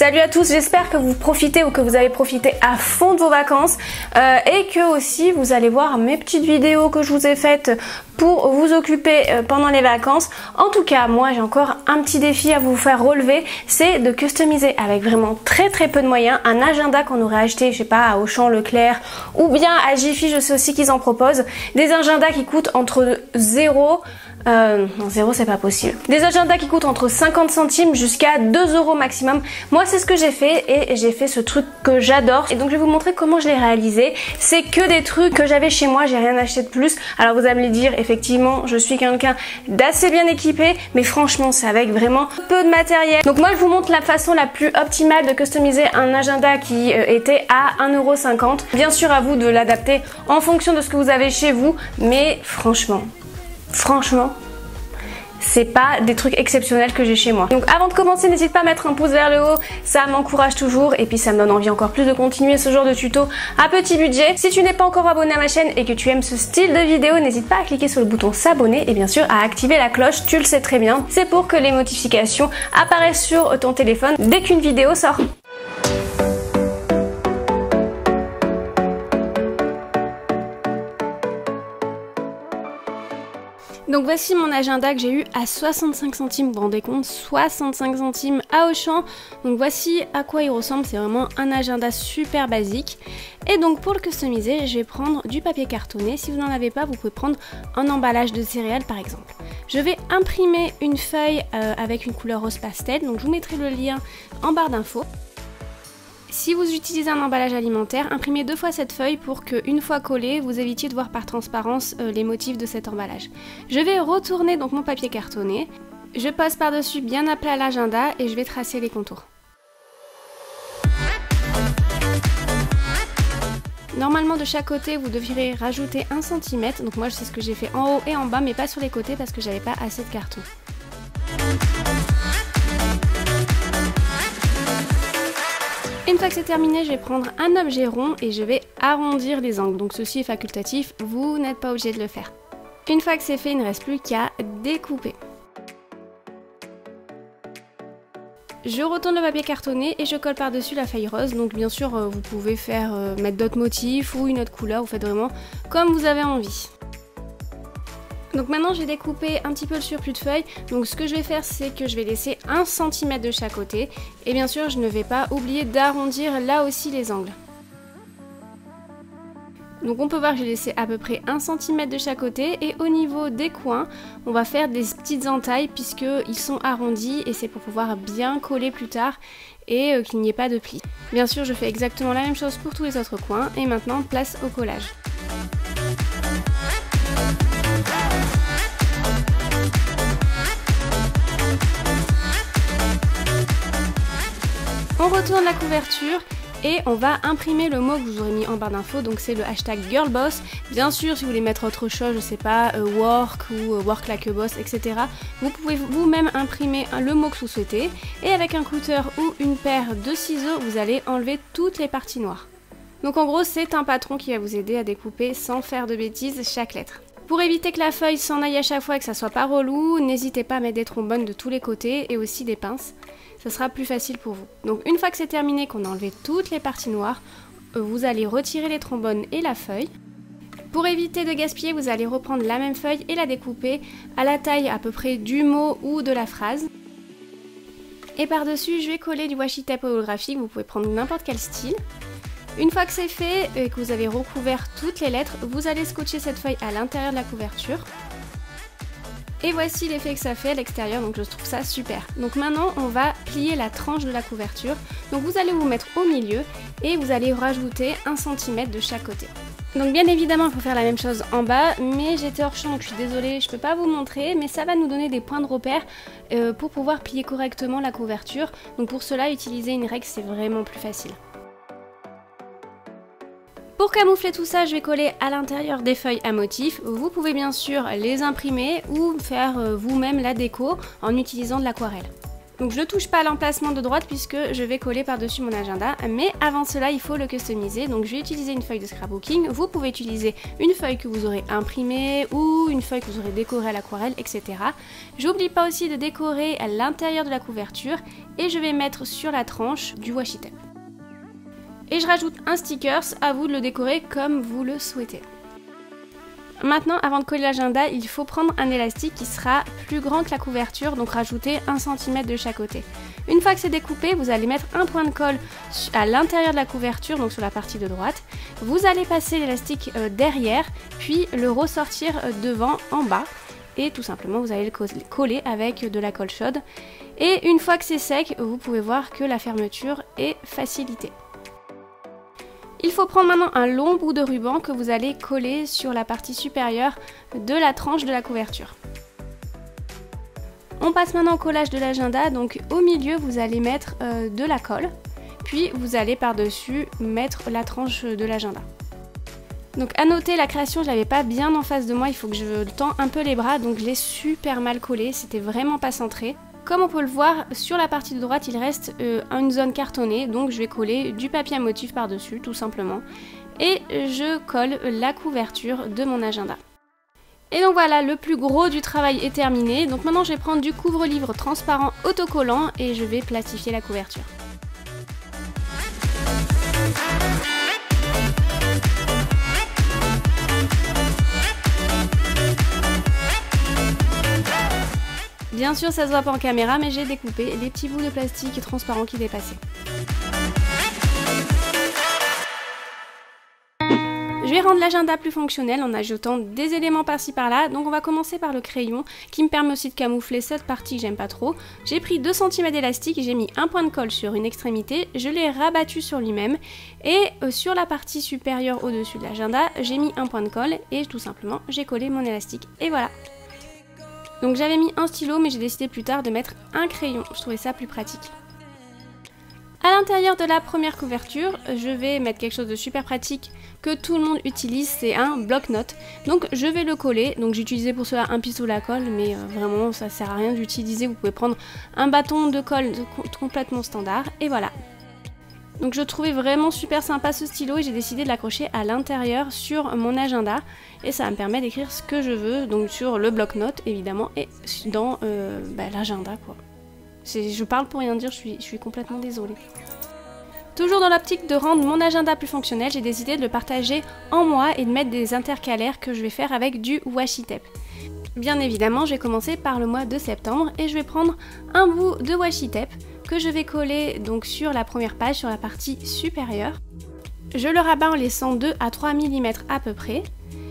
Salut à tous, j'espère que vous profitez ou que vous avez profité à fond de vos vacances et que aussi vous allez voir mes petites vidéos que je vous ai faites pour vous occuper pendant les vacances. En tout cas, moi j'ai encore un petit défi à vous faire relever, c'est de customiser avec vraiment très peu de moyens un agenda qu'on aurait acheté, je sais pas, à Auchan, Leclerc ou bien à Jiffy, je sais aussi qu'ils en proposent. Des agendas qui coûtent entre 0 c'est pas possible. Des agendas qui coûtent entre 50 centimes jusqu'à 2 € maximum. Moi c'est ce que j'ai fait et j'ai fait ce truc que j'adore. Et donc je vais vous montrer comment je l'ai réalisé. C'est que des trucs que j'avais chez moi, j'ai rien acheté de plus. Alors vous allez me dire, effectivement, je suis quelqu'un d'assez bien équipé, mais franchement c'est avec vraiment peu de matériel. Donc moi je vous montre la façon la plus optimale de customiser un agenda qui était à 1,50 €. Bien sûr à vous de l'adapter en fonction de ce que vous avez chez vous, mais franchement, c'est pas des trucs exceptionnels que j'ai chez moi. Donc avant de commencer, n'hésite pas à mettre un pouce vers le haut, ça m'encourage toujours et puis ça me donne envie encore plus de continuer ce genre de tuto à petit budget. Si tu n'es pas encore abonné à ma chaîne et que tu aimes ce style de vidéo, n'hésite pas à cliquer sur le bouton s'abonner et bien sûr à activer la cloche, tu le sais très bien, c'est pour que les notifications apparaissent sur ton téléphone dès qu'une vidéo sort. Donc voici mon agenda que j'ai eu à 65 centimes, vous vous rendez compte, 65 centimes à Auchan. Donc voici à quoi il ressemble, c'est vraiment un agenda super basique. Et donc pour le customiser, je vais prendre du papier cartonné. Si vous n'en avez pas, vous pouvez prendre un emballage de céréales par exemple. Je vais imprimer une feuille avec une couleur rose pastel, donc je vous mettrai le lien en barre d'infos. Si vous utilisez un emballage alimentaire, imprimez 2 fois cette feuille pour qu'une fois collée, vous évitiez de voir par transparence les motifs de cet emballage. Je vais retourner donc mon papier cartonné, je passe par-dessus bien à plat l'agenda et je vais tracer les contours. Normalement de chaque côté vous devriez rajouter 1 cm, donc moi c'est ce que j'ai fait en haut et en bas mais pas sur les côtés parce que j'avais pas assez de carton. Une fois que c'est terminé, je vais prendre un objet rond et je vais arrondir les angles. Donc ceci est facultatif, vous n'êtes pas obligé de le faire. Une fois que c'est fait, il ne reste plus qu'à découper. Je retourne le papier cartonné et je colle par-dessus la feuille rose. Donc bien sûr, vous pouvez mettre d'autres motifs ou une autre couleur, vous faites vraiment comme vous avez envie. Donc maintenant j'ai découpé un petit peu le surplus de feuilles, donc ce que je vais faire c'est que je vais laisser 1 cm de chaque côté et bien sûr je ne vais pas oublier d'arrondir là aussi les angles. Donc on peut voir que j'ai laissé à peu près 1 cm de chaque côté et au niveau des coins on va faire des petites entailles puisqu'ils sont arrondis et c'est pour pouvoir bien coller plus tard et qu'il n'y ait pas de plis. Bien sûr je fais exactement la même chose pour tous les autres coins et maintenant place au collage. On retourne la couverture et on va imprimer le mot que je vous aurais mis en barre d'infos, donc c'est le hashtag girlboss. Bien sûr, si vous voulez mettre autre chose, je sais pas, work ou work like a boss, etc. Vous pouvez vous-même imprimer le mot que vous souhaitez et avec un cutter ou une paire de ciseaux, vous allez enlever toutes les parties noires. Donc en gros, c'est un patron qui va vous aider à découper sans faire de bêtises chaque lettre. Pour éviter que la feuille s'en aille à chaque fois et que ça soit pas relou, n'hésitez pas à mettre des trombones de tous les côtés et aussi des pinces. Ça sera plus facile pour vous. Donc une fois que c'est terminé, qu'on a enlevé toutes les parties noires, vous allez retirer les trombones et la feuille. Pour éviter de gaspiller, vous allez reprendre la même feuille et la découper à la taille à peu près du mot ou de la phrase. Et par-dessus, je vais coller du washi tape holographique, vous pouvez prendre n'importe quel style. Une fois que c'est fait et que vous avez recouvert toutes les lettres, vous allez scotcher cette feuille à l'intérieur de la couverture. Et voici l'effet que ça fait à l'extérieur, donc je trouve ça super. Donc maintenant on va plier la tranche de la couverture. Donc vous allez vous mettre au milieu et vous allez rajouter 1 cm de chaque côté. Donc bien évidemment il faut faire la même chose en bas, mais j'étais hors champ donc je suis désolée, je peux pas vous montrer, mais ça va nous donner des points de repère pour pouvoir plier correctement la couverture. Donc pour cela utiliser une règle c'est vraiment plus facile. Pour camoufler tout ça, je vais coller à l'intérieur des feuilles à motifs. Vous pouvez bien sûr les imprimer ou faire vous-même la déco en utilisant de l'aquarelle. Donc je ne touche pas à l'emplacement de droite puisque je vais coller par-dessus mon agenda, mais avant cela il faut le customiser. Donc je vais utiliser une feuille de scrapbooking, vous pouvez utiliser une feuille que vous aurez imprimée ou une feuille que vous aurez décorée à l'aquarelle, etc. J'oublie pas aussi de décorer à l'intérieur de la couverture et je vais mettre sur la tranche du washi tape. Et je rajoute un stickers, à vous de le décorer comme vous le souhaitez. Maintenant, avant de coller l'agenda, il faut prendre un élastique qui sera plus grand que la couverture, donc rajouter 1 cm de chaque côté. Une fois que c'est découpé, vous allez mettre un point de colle à l'intérieur de la couverture, donc sur la partie de droite. Vous allez passer l'élastique derrière, puis le ressortir devant, en bas. Et tout simplement, vous allez le coller avec de la colle chaude. Et une fois que c'est sec, vous pouvez voir que la fermeture est facilitée. Il faut prendre maintenant un long bout de ruban que vous allez coller sur la partie supérieure de la tranche de la couverture. On passe maintenant au collage de l'agenda, donc au milieu vous allez mettre de la colle, puis vous allez par-dessus mettre la tranche de l'agenda. Donc à noter, la création je l'avais pas bien en face de moi, il faut que je tends un peu les bras, donc je l'ai super mal collé, c'était vraiment pas centré. Comme on peut le voir, sur la partie de droite, il reste une zone cartonnée, donc je vais coller du papier à motif par-dessus, tout simplement. Et je colle la couverture de mon agenda. Et donc voilà, le plus gros du travail est terminé. Donc maintenant, je vais prendre du couvre-livre transparent autocollant et je vais plastifier la couverture. Bien sûr, ça se voit pas en caméra, mais j'ai découpé les petits bouts de plastique transparent qui dépassaient. Je vais rendre l'agenda plus fonctionnel en ajoutant des éléments par-ci par-là. Donc on va commencer par le crayon qui me permet aussi de camoufler cette partie que j'aime pas trop. J'ai pris 2 cm d'élastique, j'ai mis un point de colle sur une extrémité, je l'ai rabattu sur lui-même et sur la partie supérieure au-dessus de l'agenda, j'ai mis un point de colle et tout simplement j'ai collé mon élastique et voilà. Donc j'avais mis un stylo mais j'ai décidé plus tard de mettre un crayon, je trouvais ça plus pratique. À l'intérieur de la première couverture, je vais mettre quelque chose de super pratique que tout le monde utilise, c'est un bloc-notes. Donc je vais le coller, donc j'ai utilisé pour cela un pistolet à colle, mais vraiment ça sert à rien d'utiliser, vous pouvez prendre un bâton de colle complètement standard, et voilà. Donc je trouvais vraiment super sympa ce stylo et j'ai décidé de l'accrocher à l'intérieur sur mon agenda et ça me permet d'écrire ce que je veux, donc sur le bloc-notes évidemment et dans l'agenda quoi. Je parle pour rien dire, je suis complètement désolée. Toujours dans l'optique de rendre mon agenda plus fonctionnel, j'ai décidé de le partager en mois et de mettre des intercalaires que je vais faire avec du washi tape. Bien évidemment, je vais commencer par le mois de septembre et je vais prendre un bout de washi tape que je vais coller donc sur la première page, sur la partie supérieure. Je le rabats en laissant 2 à 3 mm à peu près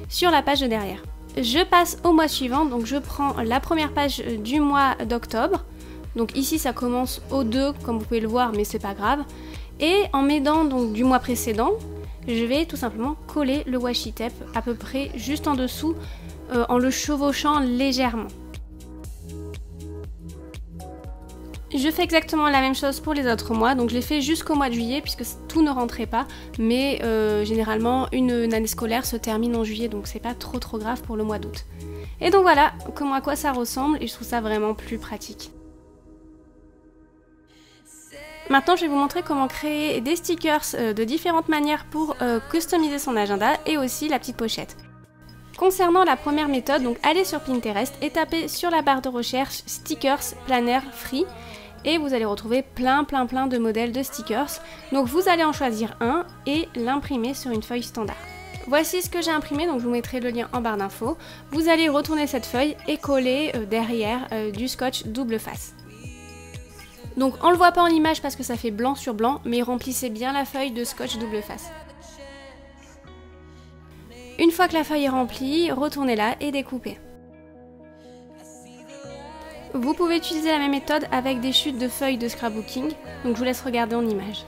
sur la page de derrière. Je passe au mois suivant, donc je prends la première page du mois d'octobre. Donc ici ça commence au 2 comme vous pouvez le voir mais c'est pas grave. Et en m'aidant donc du mois précédent, je vais tout simplement coller le washi tape à peu près juste en dessous en le chevauchant légèrement. Je fais exactement la même chose pour les autres mois, donc je l'ai fait jusqu'au mois de juillet puisque tout ne rentrait pas, mais généralement une année scolaire se termine en juillet donc c'est pas trop grave pour le mois d'août. Et donc voilà à quoi ça ressemble et je trouve ça vraiment plus pratique. Maintenant je vais vous montrer comment créer des stickers de différentes manières pour customiser son agenda et aussi la petite pochette. Concernant la première méthode, donc allez sur Pinterest et tapez sur la barre de recherche stickers planner free et vous allez retrouver plein de modèles de stickers. Donc vous allez en choisir un et l'imprimer sur une feuille standard. Voici ce que j'ai imprimé, donc je vous mettrai le lien en barre d'infos. Vous allez retourner cette feuille et coller derrière du scotch double face. Donc on le voit pas en image parce que ça fait blanc sur blanc, mais remplissez bien la feuille de scotch double face. Une fois que la feuille est remplie, retournez-la et découpez. Vous pouvez utiliser la même méthode avec des chutes de feuilles de scrapbooking, donc je vous laisse regarder en image.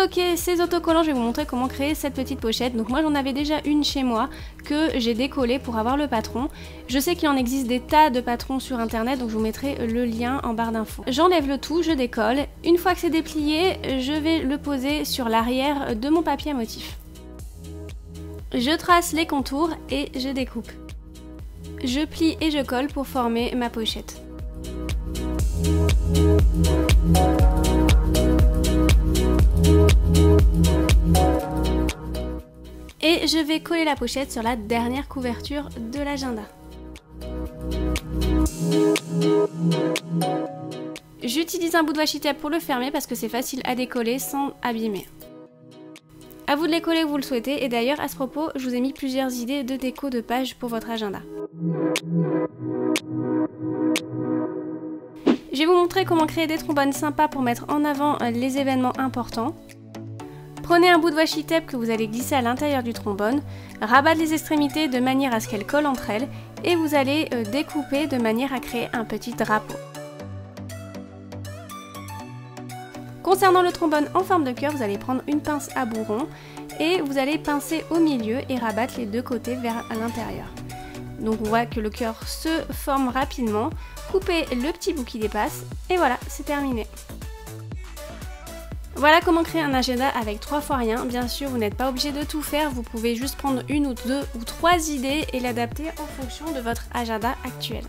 débloquer ces autocollants, je vais vous montrer comment créer cette petite pochette. Donc moi j'en avais déjà une chez moi que j'ai décollée pour avoir le patron. Je sais qu'il en existe des tas de patrons sur internet, donc je vous mettrai le lien en barre d'infos. J'enlève le tout, je décolle. Une fois que c'est déplié, je vais le poser sur l'arrière de mon papier à motif. Je trace les contours et je découpe. Je plie et je colle pour former ma pochette. Et je vais coller la pochette sur la dernière couverture de l'agenda. J'utilise un bout de washi tape pour le fermer parce que c'est facile à décoller sans abîmer. A vous de les coller où vous le souhaitez, et d'ailleurs à ce propos, je vous ai mis plusieurs idées de déco de page pour votre agenda. Je vais vous montrer comment créer des trombones sympas pour mettre en avant les événements importants. Prenez un bout de washi tape que vous allez glisser à l'intérieur du trombone, rabattre les extrémités de manière à ce qu'elles collent entre elles, et vous allez découper de manière à créer un petit drapeau. Concernant le trombone en forme de cœur, vous allez prendre une pince à bout rond et vous allez pincer au milieu et rabattre les deux côtés vers l'intérieur. Donc on voit que le cœur se forme rapidement. Coupez le petit bout qui dépasse et voilà, c'est terminé. Voilà comment créer un agenda avec 3 fois rien. Bien sûr, vous n'êtes pas obligé de tout faire, vous pouvez juste prendre une ou 2 ou 3 idées et l'adapter en fonction de votre agenda actuel.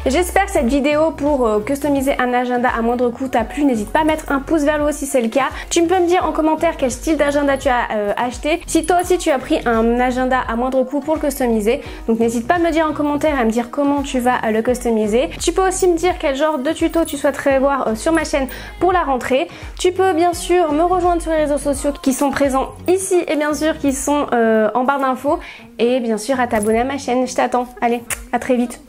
J'espère que cette vidéo pour customiser un agenda à moindre coût t'a plu. N'hésite pas à mettre un pouce vers le haut si c'est le cas. Tu peux me dire en commentaire quel style d'agenda tu as acheté. Si toi aussi tu as pris un agenda à moindre coût pour le customiser. Donc n'hésite pas à me dire en commentaire et à me dire comment tu vas le customiser. Tu peux aussi me dire quel genre de tuto tu souhaiterais voir sur ma chaîne pour la rentrée. Tu peux bien sûr me rejoindre sur les réseaux sociaux qui sont présents ici et bien sûr qui sont en barre d'infos. Et bien sûr à t'abonner à ma chaîne. Je t'attends. Allez, à très vite.